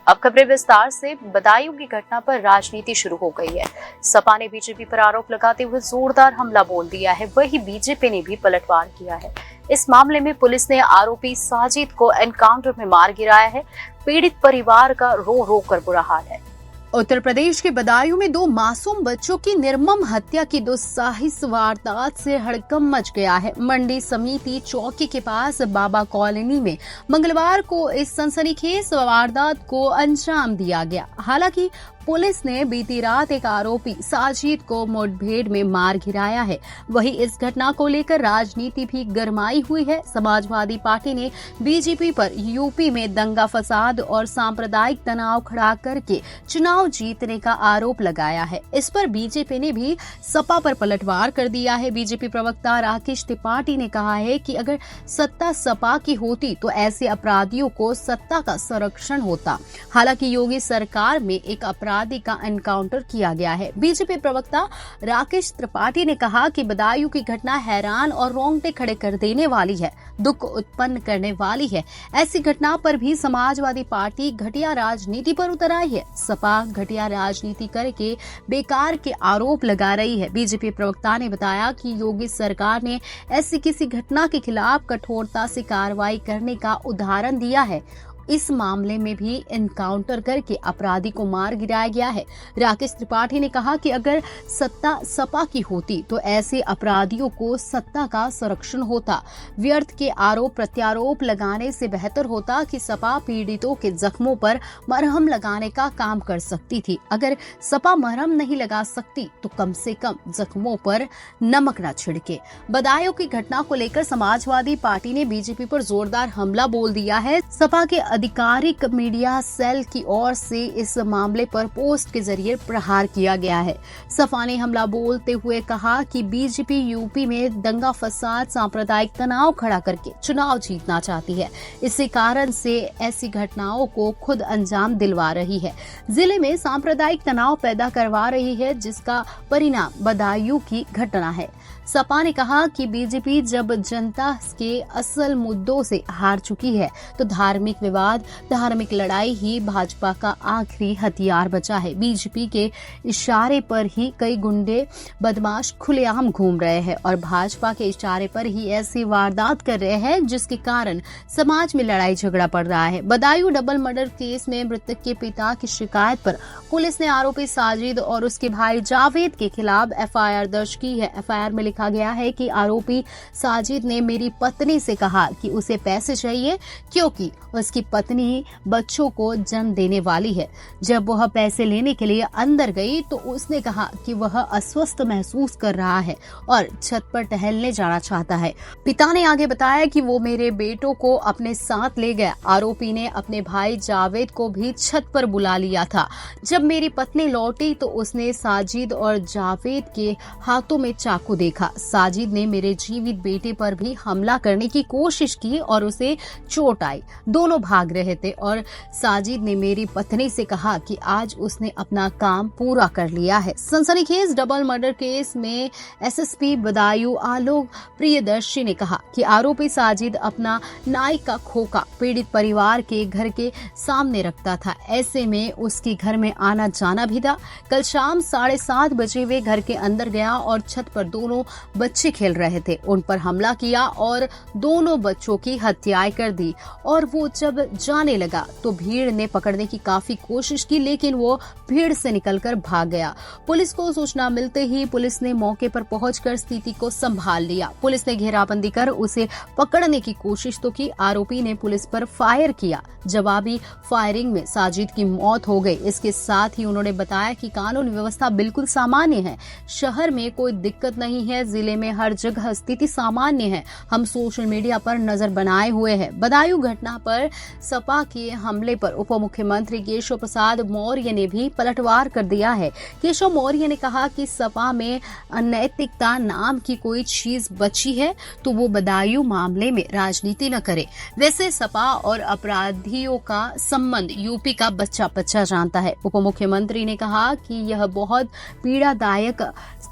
अब खबरें विस्तार से। बदायूं की घटना पर राजनीति शुरू हो गई है। सपा ने बीजेपी पर आरोप लगाते हुए जोरदार हमला बोल दिया है, वहीं बीजेपी ने भी पलटवार किया है। इस मामले में पुलिस ने आरोपी साजिद को एनकाउंटर में मार गिराया है। पीड़ित परिवार का रो रो कर बुरा हाल है। उत्तर प्रदेश के बदायूं में 2 मासूम बच्चों की निर्मम हत्या की दुस्साहस वारदात से हड़कंप मच गया है। मंडी समिति चौकी के पास बाबा कॉलोनी में मंगलवार को इस सनसनीखेज वारदात को अंजाम दिया गया। हालांकि पुलिस ने बीती रात एक आरोपी साजिद को मुठभेड़ में मार गिराया है। वहीं इस घटना को लेकर राजनीति भी गरमाई हुई है। समाजवादी पार्टी ने बीजेपी पर यूपी में दंगा फसाद और सांप्रदायिक तनाव खड़ा करके चुनाव जीतने का आरोप लगाया है। इस पर बीजेपी ने भी सपा पर पलटवार कर दिया है। बीजेपी प्रवक्ता राकेश त्रिपाठी ने कहा है कि अगर सत्ता सपा की होती तो ऐसे अपराधियों को सत्ता का संरक्षण होता। हालांकि योगी सरकार में एक अपराधी का एनकाउंटर किया गया है। बीजेपी प्रवक्ता राकेश त्रिपाठी ने कहा कि बदायूं की घटना हैरान और रोंगटे खड़े कर देने वाली है, दुख उत्पन्न करने वाली है। ऐसी घटना पर भी समाजवादी पार्टी घटिया राजनीति पर उतर आई है। सपा घटिया राजनीति करके बेकार के आरोप लगा रही है। बीजेपी प्रवक्ता ने बताया कि योगी सरकार ने ऐसी किसी घटना के खिलाफ कठोरता से कार्रवाई करने का उदाहरण दिया है। इस मामले में भी एनकाउंटर करके अपराधी को मार गिराया गया है। राकेश त्रिपाठी ने कहा कि अगर सत्ता सपा की होती तो ऐसे अपराधियों को सत्ता का संरक्षण होता। व्यर्थ के आरोप प्रत्यारोप लगाने से बेहतर होता कि सपा पीड़ितों के जख्मों पर मरहम लगाने का काम कर सकती थी। अगर सपा मरहम नहीं लगा सकती तो कम से कम जख्मों पर नमक न छिड़के। बदायूं की घटना को लेकर समाजवादी पार्टी ने बीजेपी पर जोरदार हमला बोल दिया है। सपा के आधिकारिक मीडिया सेल की ओर से इस मामले पर पोस्ट के जरिए प्रहार किया गया है। सपा ने हमला बोलते हुए कहा कि बीजेपी यूपी में दंगा फसाद सांप्रदायिक तनाव खड़ा करके चुनाव जीतना चाहती है। इसी कारण से ऐसी घटनाओं को खुद अंजाम दिलवा रही है, जिले में सांप्रदायिक तनाव पैदा करवा रही है, जिसका परिणाम बदायूं की घटना है। सपा ने कहा कि बीजेपी जब जनता के असल मुद्दों से हार चुकी है तो धार्मिक विवाद, धार्मिक लड़ाई ही भाजपा का आखिरी हथियार बचा है। बीजेपी के इशारे पर ही कई गुंडे बदमाश खुलेआम घूम रहे हैं और भाजपा के इशारे पर ही ऐसी वारदात कर रहे हैं, जिसके कारण समाज में लड़ाई झगड़ा पड़ रहा है। बदायूं डबल मर्डर केस में मृतक के पिता की शिकायत पर पुलिस ने आरोपी साजिद और उसके भाई जावेद के खिलाफ एफआईआर दर्ज की है। एफआईआर में लिखा गया है कि आरोपी साजिद ने मेरी पत्नी से कहा कि उसे पैसे चाहिए क्योंकि उसकी पत्नी बच्चों को जन्म देने वाली है। जब वह पैसे लेने के लिए अंदर गई तो उसने कहा कि वह अस्वस्थ महसूस कर रहा है और छत पर टहलने जाना चाहता है। पिता ने आगे बताया कि वो मेरे बेटों को अपने साथ ले गया। आरोपी ने अपने भाई जावेद को भी छत पर बुला लिया था। जब मेरी पत्नी लौटी तो उसने साजिद और जावेद के हाथों में चाकू देखा। साजिद ने मेरे जीवित बेटे पर भी हमला करने की कोशिश की और उसे चोट आई। दोनों भाग रहे थे और साजिद ने मेरी पत्नी से कहा कि आज उसने अपना काम पूरा कर लिया है। सनसनीखेज डबल मर्डर केस में एसएसपी बदायूं आलोक प्रियदर्शी ने कहा कि आरोपी साजिद अपना नाई का खोखा पीड़ित परिवार के घर के सामने रखता था। ऐसे में उसके घर में आना जाना भी था। कल शाम 7:30 बजे वे घर के अंदर गया और छत पर दोनों बच्चे खेल रहे थे। उन पर हमला किया और दोनों बच्चों की हत्याएं कर दी और वो जब जाने लगा तो भीड़ ने पकड़ने की काफी कोशिश की, लेकिन वो भीड़ से निकलकर भाग गया। पुलिस को सूचना मिलते ही पुलिस ने मौके पर पहुंचकर स्थिति को संभाल लिया। पुलिस ने घेराबंदी कर उसे पकड़ने की कोशिश तो की। आरोपी ने पुलिस पर फायर किया। जवाबी फायरिंग में साजिद की मौत हो गई। इसके साथ ही उन्होंने बताया कि कानून व्यवस्था बिल्कुल सामान्य है, शहर में कोई दिक्कत नहीं है, जिले में हर जगह स्थिति सामान्य है। हम सोशल मीडिया पर नजर बनाए हुए हैं। बदायूं घटना पर सपा के हमले पर उप मुख्यमंत्री केशव प्रसाद मौर्य ने भी पलटवार कर दिया है। केशव मौर्य ने कहा कि सपा में अनैतिकता नाम की कोई चीज बची है तो वो बदायूं मामले में राजनीति न करे। वैसे सपा और अपराधियों का संबंध यूपी का बच्चा बच्चा जानता है। उप मुख्यमंत्री ने कहा कि यह बहुत पीड़ादायक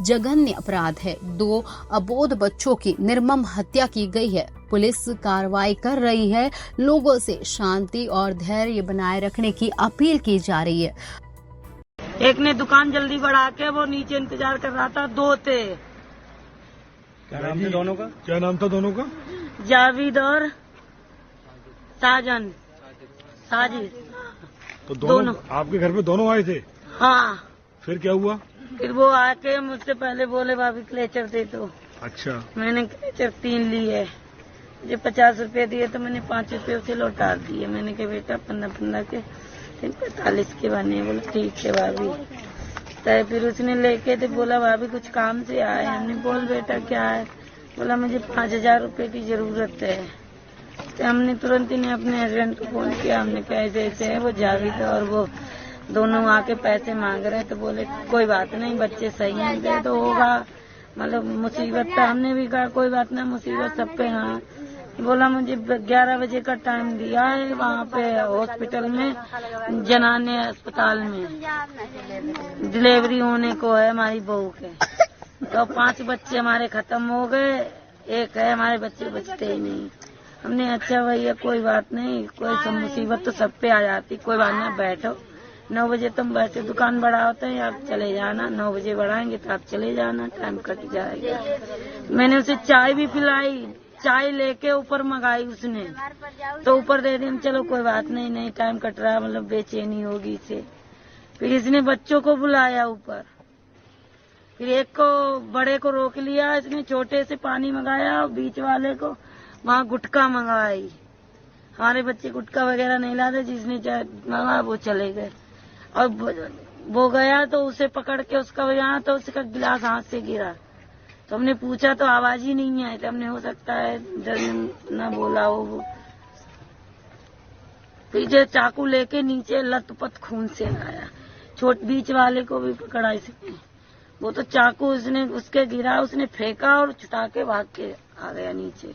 जघन्य अपराध है। 2 अबोध बच्चों की निर्मम हत्या की गई है। पुलिस कार्रवाई कर रही है। लोगों से शांति और धैर्य बनाए रखने की अपील की जा रही है। एक ने दुकान जल्दी बढ़ा के वो नीचे इंतजार कर रहा था, 2 थे। क्या नाम था दोनों का? क्या नाम था दोनों का? जावेद और साजिद। तो दोनों आपके घर पे दोनों आए थे? हाँ। फिर क्या हुआ? फिर वो आके मुझसे पहले बोले भाभी क्लेचर दे दो। अच्छा। मैंने क्लेचर 3 लिए, मुझे 50 रुपए दिए तो मैंने 5 रुपए उसे लौटा दिए। मैंने कहा बेटा 15 के 45 के बने। बोला ठीक है भाभी। तो फिर उसने लेके तो बोला भाभी कुछ काम से आए। हमने बोल बेटा क्या है? बोला मुझे 5000 रुपए की जरूरत है। तो हमने तुरंत ही अपने हस्बैंड को फोन किया। हमने कहा ऐसे ऐसे है, वो जावेद और वो दोनों आके पैसे मांग रहे हैं। तो बोले कोई बात नहीं, बच्चे सही हैं, दे तो होगा, मतलब मुसीबत। तो हमने भी कहा कोई बात नहीं, मुसीबत सब पे। हाँ बोला मुझे 11 बजे का टाइम दिया है वहाँ पे हॉस्पिटल में, जनाने अस्पताल में डिलीवरी होने को है हमारी बहू के। तो 5 बच्चे हमारे खत्म हो गए, एक है हमारे बच्चे बचते ही नहीं। हमने अच्छा भैया कोई बात नहीं, कोई सब मुसीबत तो सब पे आ जाती, कोई बात नहीं, बैठो 9 बजे तुम वैसे दुकान बढ़ा होते हैं, आप चले जाना। 9 बजे बढ़ाएंगे तो आप चले जाना, टाइम कट जाएगा। मैंने उसे चाय भी पिलाई, चाय लेके ऊपर मंगाई उसने, तो ऊपर दे दी। चलो कोई बात नहीं, नहीं टाइम कट रहा, मतलब बेचैनी होगी इसे। फिर इसने बच्चों को बुलाया ऊपर, फिर एक को बड़े को रोक लिया, इसने छोटे से पानी मंगाया और बीच वाले को वहाँ गुटखा मंगाई। हमारे बच्चे गुटखा वगैरह नहीं लाते, जिसने मंगाया वो चले गए। और वो गया तो उसे पकड़ के उसका यहाँ, तो उसका गिलास हाथ से गिरा। तो हमने पूछा तो आवाज ही नहीं आई। तो हमने हो सकता है डर न बोला हो वो। पीछे चाकू लेके नीचे लथपथ खून से लाया। बीच वाले को भी पकड़ा इसने। वो तो चाकू उसने उसके गिरा, उसने फेंका और छुटा के भाग के आ गया नीचे।